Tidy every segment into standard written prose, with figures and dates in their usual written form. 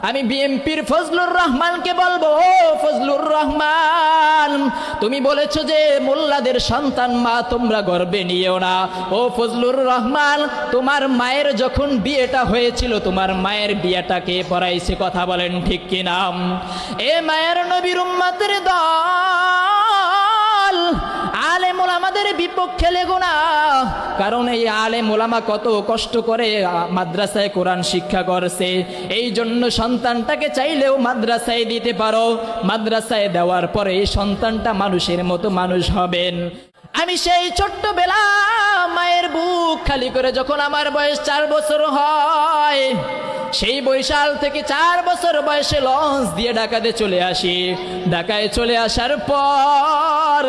আমি বিএমপির ফজলুর রহমানকে বলবো, ও ফজলুর রহমান, তুমি বলেছো যে মোল্লাদের সন্তান মা তোমরা গর্বে নিও না। ও ফজলুর রহমান, তোমার মায়ের যখন বিয়েটা হয়েছিল, তোমার মায়ের বিয়েটা কে পড়াইছে? কথা বলেন ঠিক কিনা? এ মায়ের নবীর উম্মতের দল, আলেম ওলামাদের বিপক্ষে লেগো না। কারণ এই আলেম ওলামা কত কষ্ট করে মাদ্রাসায় কোরআন শিক্ষা করছে। এই জন্য সন্তানটাকে চাইলেও মাদ্রাসায় দিতে পারো। মাদ্রাসায় দেওয়ার পরে এই সন্তানটা মানুষের মতো মানুষ হবেন। আমি সেই ছোট্টবেলা মায়ের বুক খালি করে যখন আমার বয়স 4 বছর হয়, সেই বৈশাল থেকে 4 বছর বয়সে লঞ্চ দিয়ে ঢাকাতে চলে আসি। ঢাকায় চলে আসার পর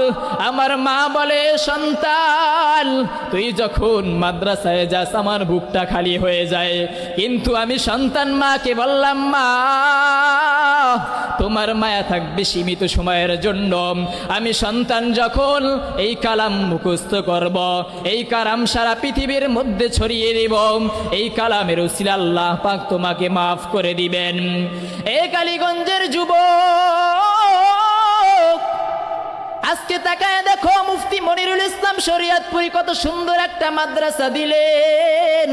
আমার মা বলে, সন্তান তুই যখন মাদ্রাসায় যাস আমার বুকটা খালি হয়ে যায়। কিন্তু আমি সন্তান মাকে বললাম, মা তোমার মায়া থাকবে সীমিত সময়ের জন্য। আমি সন্তান যখন এই কালাম মুখস্থ করব, এই কালাম সারা পৃথিবীর মধ্যে ছড়িয়ে দেব, এই কালামের উসিলা আল্লাহ পাক তোমাকে মাফ করে দিবেন। এই কালীগঞ্জের যুবক, আজকে তাকায় দেখো মুফতি মনিরুল ইসলাম শরীয়তপুরী কত সুন্দর একটা মাদ্রাসা দিলেন।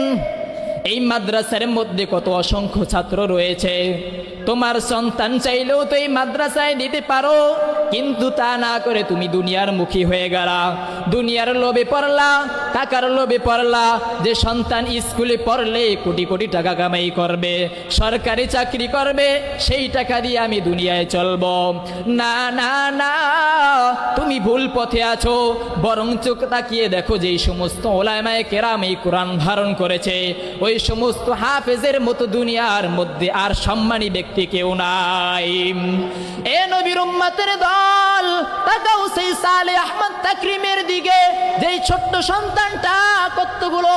এই মাদ্রাসার মধ্যে কত অসংখ্য ছাত্র রয়েছে। তোমার সন্তান চাইলেও তো এই মাদ্রাসায় দিতে পারো, কিন্তু তা না করে তুমি দুনিয়ার মুখী হয়ে গেলা। দুনিয়ার লোভে পড়লা, টাকার লোভে পড়লা, যে সন্তান স্কুলে পড়লে কোটি কোটি টাকা কামাই করবে, সরকারি চাকরি করবে, সেই টাকা দিয়ে আমি দুনিয়ায় চলবো। না না না, তুমি ভুল পথে আছো। বরং চোখ তাকিয়ে দেখো যে সমস্ত ওলামায়ে কেরাম এই কোরআন ধারণ করেছে, ওই সমস্ত হাফেজের মতো দুনিয়ার মধ্যে আর সম্মানী ব্যক্তি কেউ নাই। এ নবীর উম্মতের দল, তাকাও সেই সালেহ আহমদ তাকরিমের দিকে, যেই ছোট্ট সন্তানটা কতগুলো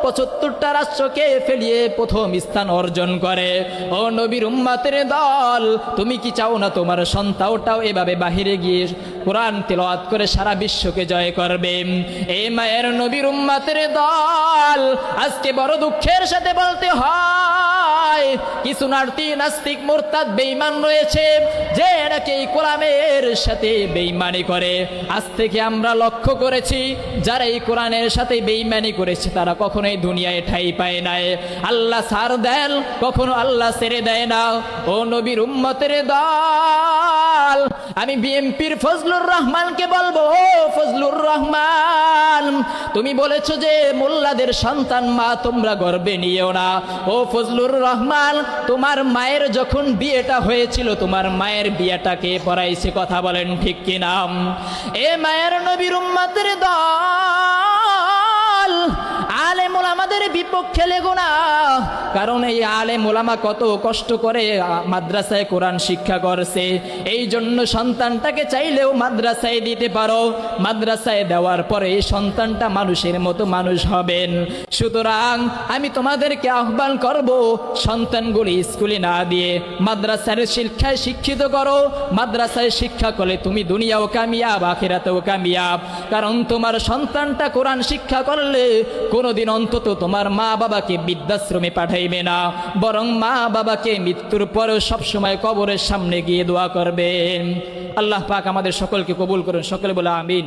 75টা রাষ্ট্রকে ফেলিয়ে প্রথম স্থান অর্জন করে। ও নবীর উম্মতের দল, তুমি কি চাও না তোমার সন্তানটাও এভাবে বাহিরে গিয়ে কোরআন তেলাওয়াত করে সারা বিশ্বকে জয় করবে? এই মায়ের নবীর উম্মতের দল, আজকে বড় দুঃখের সাথে বলতে হয় কিছু নাস্তিক মুরতাদ বেঈমান রয়েছে, যে নাকি এই কোরআনের সাথে বেঈমানি করে। আজ থেকে আমরা লক্ষ্য করেছি যারা এই কোরআনের সাথে বেঈমানি করেছে তারা কখনোই দুনিয়ায় ঠাঁই পায় নাই। আল্লাহ ছাড় দেন, কখনো আল্লাহ ছেড়ে দেয় না। ও নবীর উম্মতের দল, আমি বিএমপির ফজলুর রহমানকে বলবো, ও ফজলুর রহমান, তুমি বলেছো যে মোল্লাদের সন্তান মা তোমরা গর্বে নিও না। ও ফজলুর রহমান, তোমার মায়ের যখন বিয়েটা হয়েছিল, তোমার মায়ের বিয়েটা কে পড়াইছে? কথা বলেন ঠিক কিনা? এ মায়ের নবীর উম্মতের দল, আলেম ওলামাদের বিপক্ষে লেগো না। কারণ এই আলেম ওলামা কত কষ্ট করে মাদ্রাসায় কোরআন শিক্ষা করছে। এই জন্য সন্তানটাকে চাইলেও মাদ্রাসায় দিতে পারো। মাদ্রাসায় দেওয়ার পরে এই সন্তানটা মানুষের মতো মানুষ হবেন। সুতরাং আমি তোমাদেরকে আহ্বান করব, সন্তানগুলি স্কুলে না দিয়ে মাদ্রাসার শিক্ষায় শিক্ষিত করো। মাদ্রাসায় শিক্ষা করলে তুমি দুনিয়াও কামিয়াব, আখিরাতেও কামিয়াব। কারণ তোমার সন্তানটা কোরআন শিক্ষা করলে কোনোদিন অন্তত তোমার মা বাবাকে বৃদ্ধাশ্রমে পাঠাইবে না, বরং মা বাবাকে মৃত্যুর পরেও সবসময় কবরের সামনে গিয়ে দোয়া করবেন। আল্লাহ পাক আমাদের সকলকে কবুল করুন। সকলে বলে আমিন।